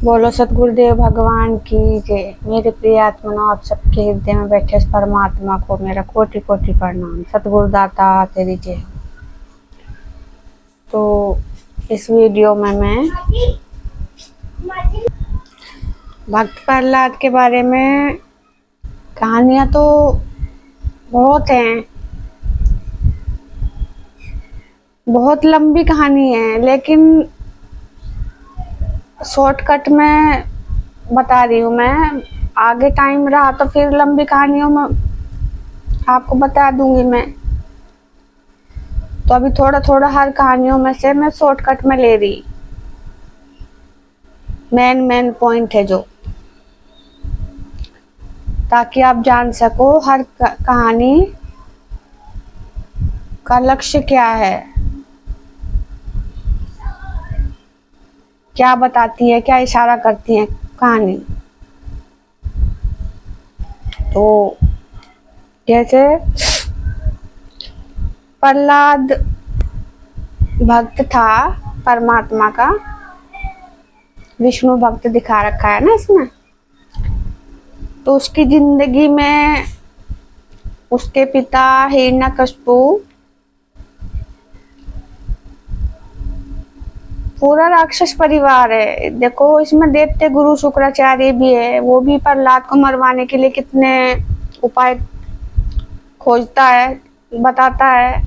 बोलो सतगुरुदेव भगवान की जय। मेरे प्रिय आत्मनो, आप सबके हृदय में बैठे इस परमात्मा को मेरा कोटि कोटि प्रणाम। सतगुरुदाता तेरी जय। तो इस वीडियो में मैं भक्त प्रहलाद के बारे में, कहानियां तो बहुत हैं, बहुत लंबी कहानी है, लेकिन शॉर्टकट में बता रही हूँ मैं। आगे टाइम रहा तो फिर लंबी कहानियों में आपको बता दूंगी मैं। तो अभी थोड़ा थोड़ा हर कहानियों में से मैं शॉर्टकट में ले रही, मेन पॉइंट है जो, ताकि आप जान सको हर कहानी का लक्ष्य क्या है, क्या बताती है, क्या इशारा करती है कहानी। तो जैसे प्रहलाद भक्त था परमात्मा का, विष्णु भक्त दिखा रखा है ना इसमें। तो उसकी जिंदगी में उसके पिता हिरण्यकशिपु पूरा राक्षस परिवार है। देखो इसमें दैत्य गुरु शुक्राचार्य भी है, वो भी प्रहलाद को मरवाने के लिए कितने उपाय खोजता है, बताता है।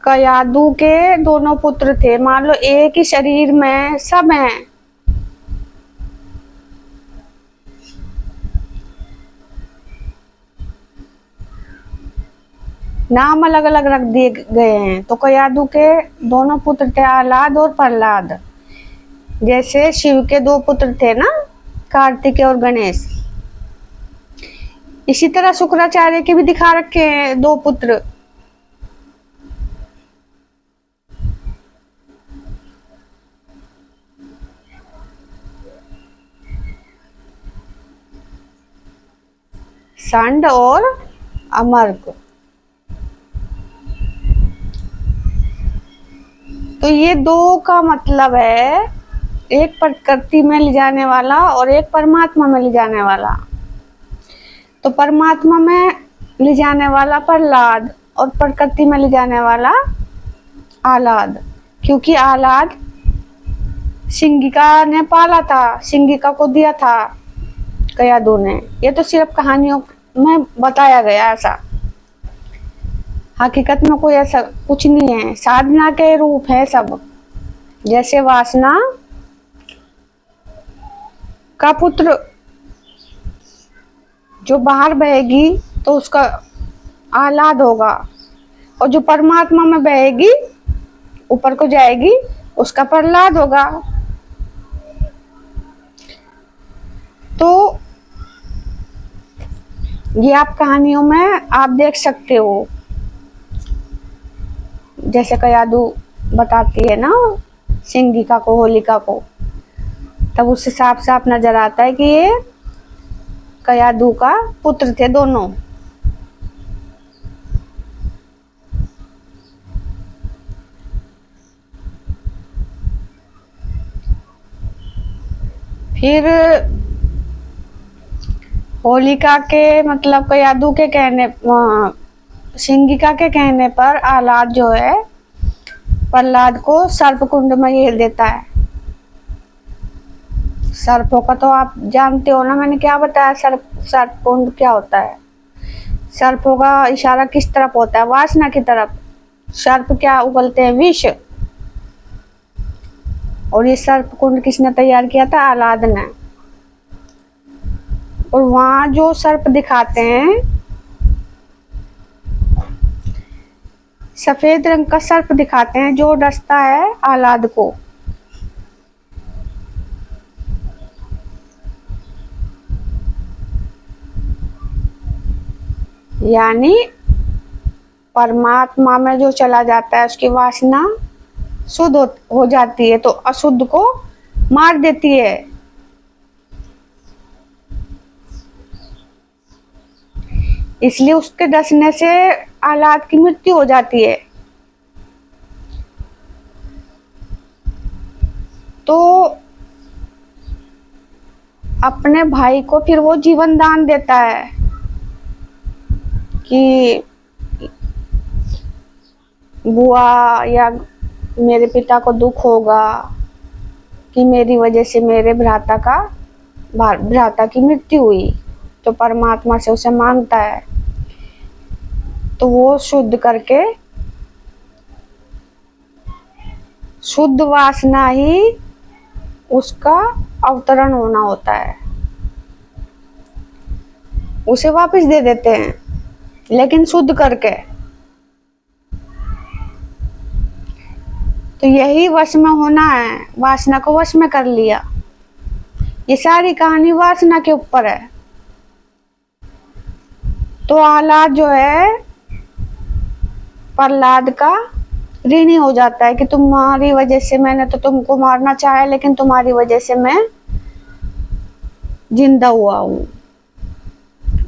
कयादू के दोनों पुत्र थे, मान लो एक ही शरीर में सब हैं। नाम अलग अलग रख दिए गए हैं। तो कयादू के दोनों पुत्र थे, आह्लाद और प्रहलाद। जैसे शिव के दो पुत्र थे ना, कार्तिकेय और गणेश, इसी तरह शुक्राचार्य के भी दिखा रखे हैं दो पुत्र। षंड और अमर्क। तो ये दो का मतलब है, एक प्रकृति में ले जाने वाला और एक परमात्मा में ले जाने वाला। तो परमात्मा में ले जाने वाला प्रहलाद और प्रकृति में ले जाने वाला आह्लाद, क्योंकि आह्लाद सिंगिका ने पाला था, सिंगिका को दिया था कयादू ने। ये तो सिर्फ कहानियों में बताया गया, ऐसा हकीकत में कोई ऐसा कुछ नहीं है। साधना के रूप है सब। जैसे वासना का पुत्र जो बाहर बहेगी तो उसका आह्लाद होगा, और जो परमात्मा में बहेगी ऊपर को जाएगी उसका प्रहलाद होगा। तो ये आप कहानियों में आप देख सकते हो। जैसे कयादू बताती है ना सिंगिका को, होलिका को, तब उससे साफ साफ नजर आता है कि ये कयादू का पुत्र थे दोनों। फिर होलिका के मतलब कयादू के कहने, सिंगिका के कहने पर आह्लाद जो है प्रहलाद को सर्प कुंड में घेर देता है। सर्पों का तो आप जानते हो ना, मैंने क्या बताया, सर्प कुंड क्या होता है। सर्पों का इशारा किस तरफ होता है? वासना की तरफ। सर्प क्या उगलते हैं? विष। और ये सर्प कुंड किसने तैयार किया था? आह्लाद ने। और वहां जो सर्प दिखाते हैं, सफेद रंग का सर्प दिखाते हैं जो डसता है आह्लाद को। यानी परमात्मा में जो चला जाता है उसकी वासना शुद्ध हो जाती है, तो अशुद्ध को मार देती है। इसलिए उसके डसने से आह्लाद की मृत्यु हो जाती है। अपने भाई को फिर वो जीवन दान देता है कि बुआ या मेरे पिता को दुख होगा कि मेरी वजह से मेरे भ्राता की मृत्यु हुई, तो परमात्मा से उसे मांगता है, तो वो शुद्ध करके, शुद्ध वासना ही उसका अवतरण होना होता है, उसे वापस दे देते हैं, लेकिन शुद्ध करके। तो यही वश में होना है, वासना को वश में कर लिया। ये सारी कहानी वासना के ऊपर है। तो आह्लाद जो है प्रहलाद का ऋणी हो जाता है कि तुम्हारी वजह से, मैंने तो तुमको मारना चाहा लेकिन तुम्हारी वजह से मैं जिंदा हुआ हूँ,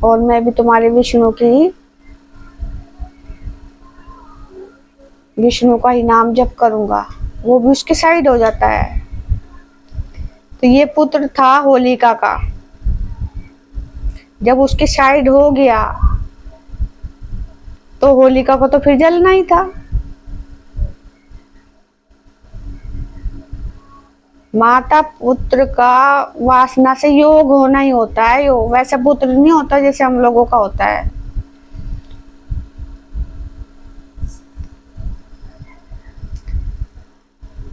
और मैं भी तुम्हारे विष्णु का ही नाम जप करूंगा। वो भी उसके साइड हो जाता है। तो ये पुत्र था होलिका का, जब उसके साइड हो गया तो होलिका को तो फिर जलना ही था। माता पुत्र का वासना से योग होना ही होता है, वैसा पुत्र नहीं होता जैसे हम लोगों का होता है।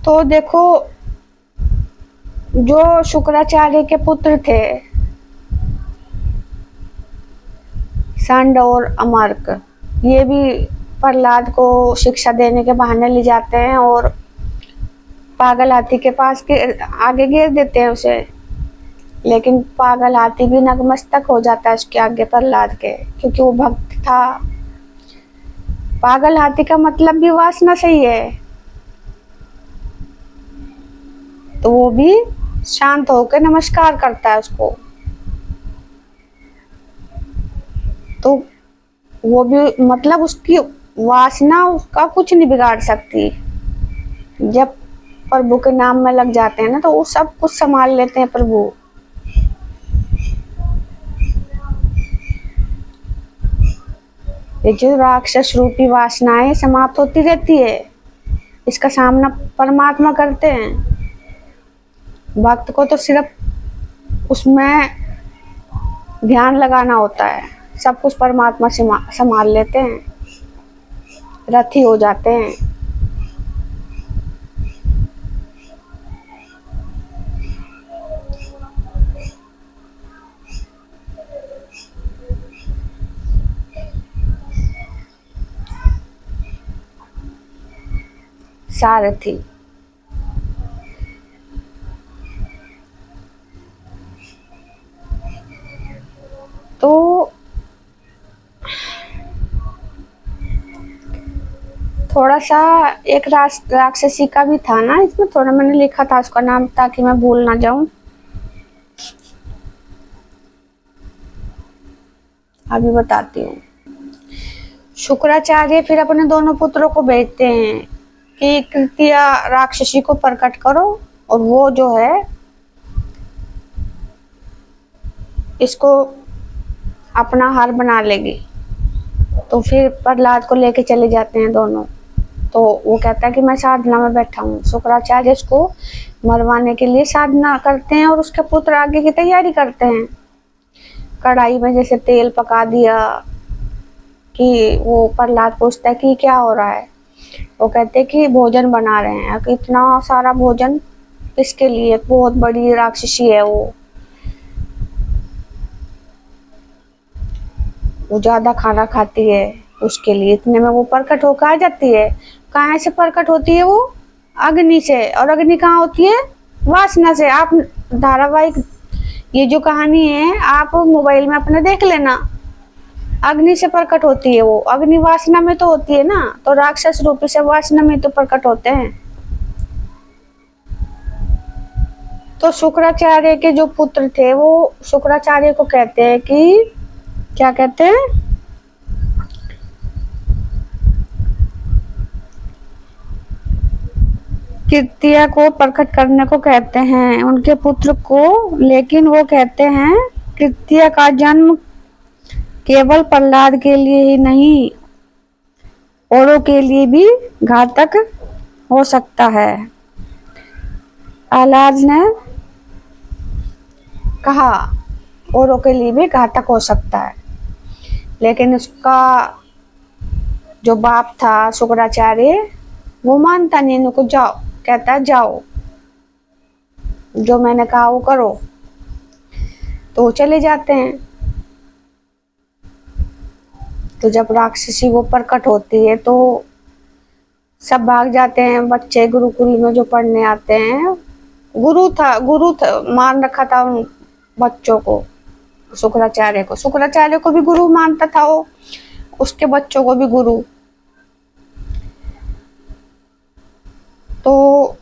तो देखो, जो शुक्राचार्य के पुत्र थे संड और अमर्क, ये भी प्रहलाद को शिक्षा देने के बहाने ले जाते हैं और पागल हाथी के पास के आगे गिर देते हैं उसे। लेकिन पागल हाथी भी नतमस्तक हो जाता है उसके आगे प्रहलाद के, क्योंकि वो भक्त था। पागल हाथी का मतलब भी वासना से ही है। तो वो भी शांत होकर नमस्कार करता है उसको। तो वो भी मतलब उसकी वासना उसका कुछ नहीं बिगाड़ सकती। जब प्रभु के नाम में लग जाते हैं ना, तो वो सब कुछ संभाल लेते हैं प्रभु। ये जो राक्षस रूपी वासनाएं समाप्त होती रहती है, इसका सामना परमात्मा करते हैं। भक्त को तो सिर्फ उसमें ध्यान लगाना होता है, सब कुछ परमात्मा से संभाल लेते हैं, रथी हो जाते हैं। सारथी। तो थोड़ा सा एक राक्षसी का भी था ना इसमें, थोड़ा मैंने लिखा था उसका नाम ताकि मैं भूल ना जाऊं। अभी बताती हूँ। शुक्राचार्य फिर अपने दोनों पुत्रों को भेजते हैं कि कृत्या राक्षसी को प्रकट करो, और वो जो है इसको अपना हार बना लेगी। तो फिर प्रहलाद को लेके चले जाते हैं दोनों। तो वो कहता है कि मैं साधना में बैठा हूँ। शुक्राचार्य इसको मरवाने के लिए साधना करते हैं, और उसके पुत्र आगे की तैयारी करते हैं। कढ़ाई में जैसे तेल पका दिया कि वो प्रहलाद पूछता है कि क्या हो रहा है। वो कहते हैं कि भोजन बना रहे हैं। इतना सारा भोजन किसके लिए? बहुत बड़ी राक्षसी है वो ज्यादा खाना खाती है, उसके लिए। इतने में वो प्रकट होकर आ जाती है। कहाँ से प्रकट होती है वो? अग्नि से। और अग्नि कहाँ होती है? वासना से। आप धारावाहिक ये जो कहानी है आप मोबाइल में अपने देख लेना। अग्नि से प्रकट होती है वो। अग्नि वासना में तो होती है ना, तो राक्षस रूपी से वासना में तो प्रकट होते हैं। तो शुक्राचार्य के जो पुत्र थे वो शुक्राचार्य को कहते हैं कि क्या कहते हैं, कृत्या को प्रकट करने को कहते हैं, उनके पुत्र को। लेकिन वो कहते हैं कृत्या का जन्म केवल प्रहलाद के लिए ही नहीं, औरों के लिए भी घातक हो सकता है। प्रहलाद ने कहा औरों के लिए भी घातक हो सकता है, लेकिन उसका जो बाप था शुक्राचार्य, वो मानता नहीं, इनको जाओ, कहता है जाओ, जो मैंने कहा वो करो। तो वो चले जाते हैं। तो जब राक्षसी वो प्रकट होती है तो सब भाग जाते हैं बच्चे, गुरुकुल में जो पढ़ने आते हैं। गुरु था, मान रखा था उन बच्चों को, शुक्राचार्य को भी गुरु मानता था वो, उसके बच्चों को भी गुरु। तो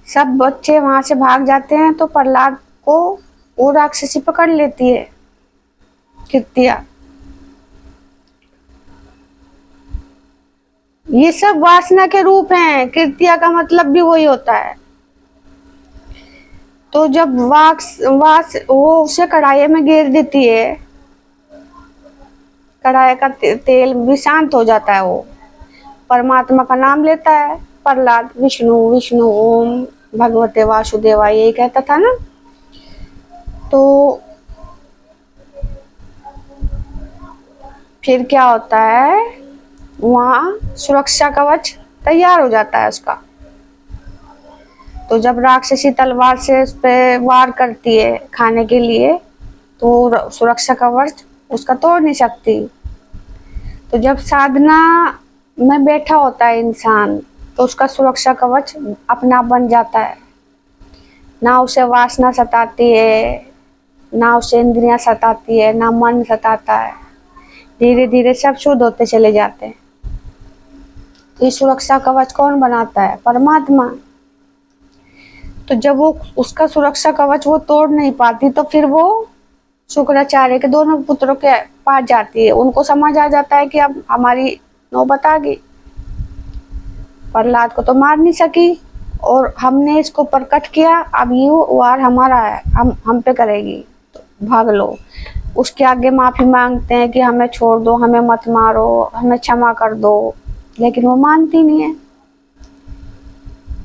सब बच्चे वहां से भाग जाते हैं। तो प्रहलाद को वो राक्षसी पकड़ लेती है, कृत्या। ये सब वासना के रूप हैं, कृत्या का मतलब भी वही होता है। तो जब वो उसे कढ़ाई में गिर देती है, कढ़ाई का तेल भी शांत हो जाता है। वो परमात्मा का नाम लेता है प्रहलाद, विष्णु विष्णु ओम भगवते वासुदेवाय, यही कहता था ना। तो फिर क्या होता है, वहाँ सुरक्षा कवच तैयार हो जाता है उसका। तो जब राक्षसी तलवार से उस पर वार करती है खाने के लिए, तो सुरक्षा कवच उसका तोड़ नहीं सकती। तो जब साधना में बैठा होता है इंसान, तो उसका सुरक्षा कवच अपना बन जाता है। ना उसे वासना सताती है, ना उसे इंद्रियां सताती है, ना मन सताता है। धीरे धीरे सब शुद्ध होते चले जाते हैं। तो ये सुरक्षा कवच कौन बनाता है? परमात्मा। तो जब वो उसका सुरक्षा कवच वो तोड़ नहीं पाती, तो फिर वो शुक्राचार्य के दोनों पुत्रों के पास जाती है। उनको समझ आ जाता है कि अब हमारी नौबत आ गई, प्रहलाद को तो मार नहीं सकी और हमने इसको प्रकट किया, अब ये वार हमारा है, हम पे करेगी, तो भाग लो। उसके आगे माफी मांगते हैं कि हमें छोड़ दो, हमें मत मारो, हमें क्षमा कर दो, लेकिन वो मानती नहीं है।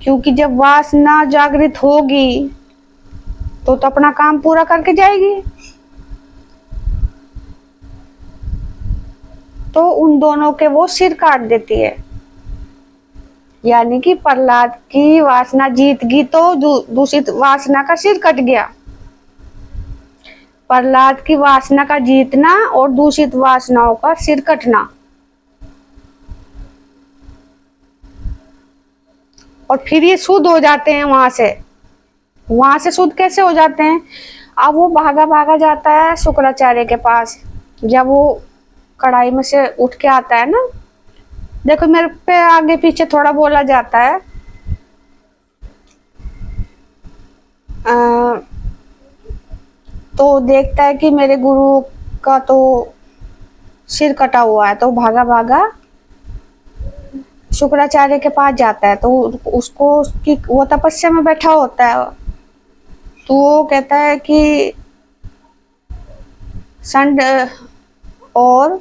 क्योंकि जब वासना जागृत होगी तो अपना काम पूरा करके जाएगी। तो उन दोनों के वो सिर काट देती है। यानी कि प्रहलाद की वासना जीत गई तो दूषित वासना का सिर कट गया। प्रहलाद की वासना का जीतना और दूषित वासनाओं का सिर कटना। और फिर ये शुद्ध हो जाते हैं वहां से शुद्ध कैसे हो जाते हैं? अब वो भागा भागा जाता है शुक्राचार्य के पास। जब वो कढ़ाई में से उठ के आता है ना, देखो मेरे पे आगे पीछे थोड़ा बोला जाता है। तो देखता है कि मेरे गुरु का तो सिर कटा हुआ है, तो भागा भागा शुक्राचार्य के पास जाता है। तो उसको उसकी वो तपस्या में बैठा होता है। तो वो कहता है कि संड और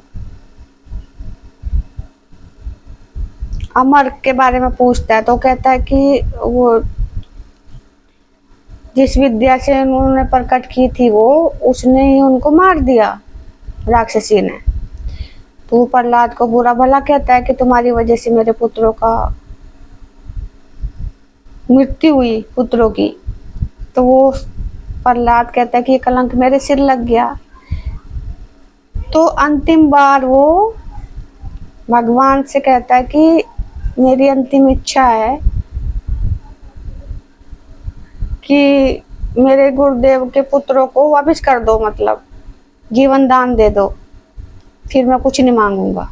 अमर के बारे में पूछता है। तो कहता है कि वो जिस विद्या से उन्होंने प्रकट की थी वो उसने ही उनको मार दिया, राक्षसी ने। तो वो प्रहलाद को बुरा भला कहता है कि तुम्हारी वजह से मेरे पुत्रों का मृत्यु हुई, पुत्रों की। तो वो प्रहलाद कहता है कि ये कलंक मेरे सिर लग गया। तो अंतिम बार वो भगवान से कहता है कि मेरी अंतिम इच्छा है कि मेरे गुरुदेव के पुत्रों को वापस कर दो, मतलब जीवन दान दे दो, फिर मैं कुछ नहीं मांगूंगा,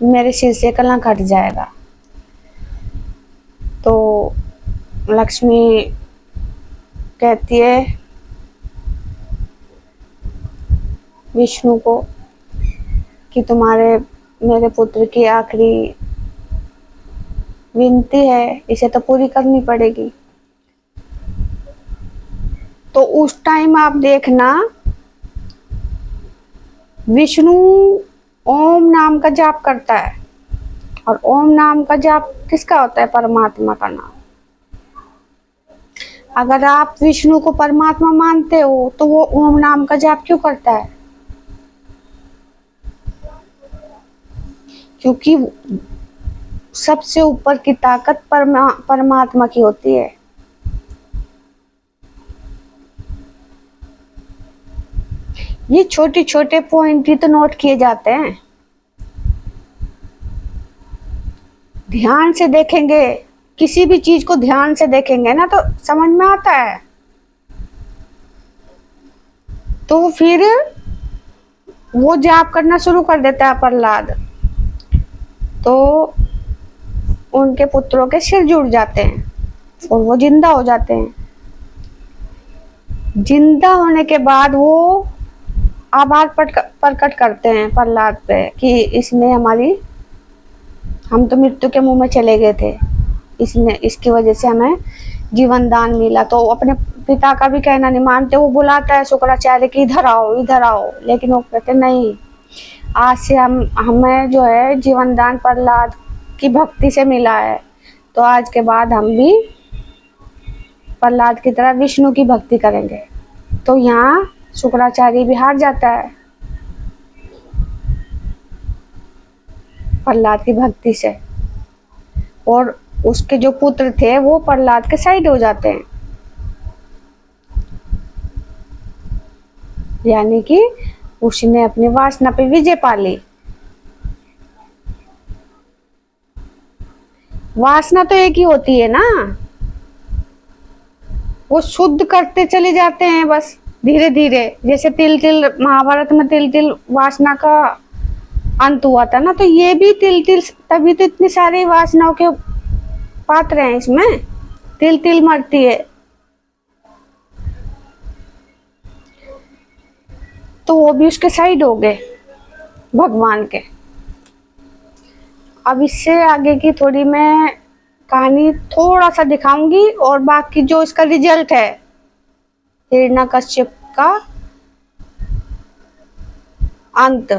मेरे सिर से कलंक हट जाएगा। तो लक्ष्मी कहती है विष्णु को कि तुम्हारे मेरे पुत्र की आखिरी विनती है, इसे तो पूरी करनी पड़ेगी। तो उस टाइम आप देखना, विष्णु ओम नाम का जाप करता है, और ओम नाम का जाप किसका होता है? परमात्मा का नाम। अगर आप विष्णु को परमात्मा मानते हो तो वो ओम नाम का जाप क्यों करता है? क्योंकि सबसे ऊपर की ताकत परमात्मा की होती है। ये छोटे छोटे पॉइंट ही तो नोट किए जाते हैं। ध्यान से देखेंगे, किसी भी चीज को ध्यान से देखेंगे ना तो समझ में आता है। तो फिर वो जाप करना शुरू कर देता है प्रहलाद, तो उनके पुत्रों के सिर जुड़ जाते हैं और वो जिंदा हो जाते हैं। जिंदा होने के बाद वो आभार प्रकट करते हैं प्रहलाद पे कि इसने हम तो मृत्यु के मुंह में चले गए थे, इसकी वजह से हमें जीवन दान मिला। तो अपने पिता का भी कहना नहीं मानते, वो बुलाता है शुक्राचार्य की इधर आओ इधर आओ, लेकिन वो कहते नहीं, आज से हमें जो है जीवन दान प्रहलाद की भक्ति से मिला है, तो आज के बाद हम भी प्रहलाद की तरह विष्णु की भक्ति करेंगे। तो यहाँ शुक्राचार्य भी हार जाता है प्रहलाद की भक्ति से, और उसके जो पुत्र थे वो प्रहलाद के साइड हो जाते हैं। यानी कि उसने अपनी वासना पे विजय पा ली। वासना तो एक ही होती है ना, वो शुद्ध करते चले जाते हैं बस धीरे धीरे। जैसे तिल तिल, महाभारत में तिल तिल वासना का अंत हुआ था ना, तो ये भी तिल तिल, तभी तो इतनी सारी वासनाओं के पात्र हैं इसमें, तिल तिल मरती है। तो वो भी उसके साइड हो गए भगवान के। अब इससे आगे की थोड़ी मैं कहानी थोड़ा सा दिखाऊंगी, और बाकी जो इसका रिजल्ट है हिरण्यकश्यप का अंत,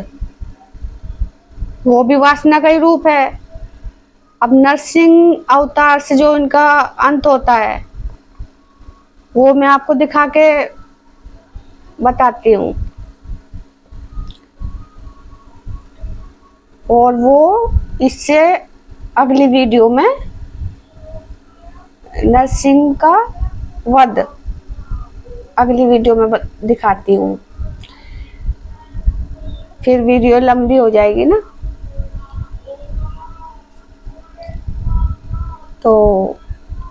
वो भी वासना का ही रूप है। अब नरसिंह अवतार से जो इनका अंत होता है वो मैं आपको दिखा के बताती हूँ, और वो इससे अगली वीडियो में नरसिंह का वध अगली वीडियो में दिखाती हूँ। फिर वीडियो लंबी हो जाएगी ना, तो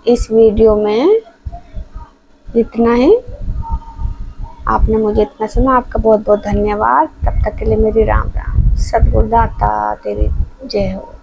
इस वीडियो में इतना ही। आपने मुझे इतना सुना, आपका बहुत बहुत धन्यवाद। तब तक के लिए मेरी राम राम। सद्गुरुदाता तेरी जय हो।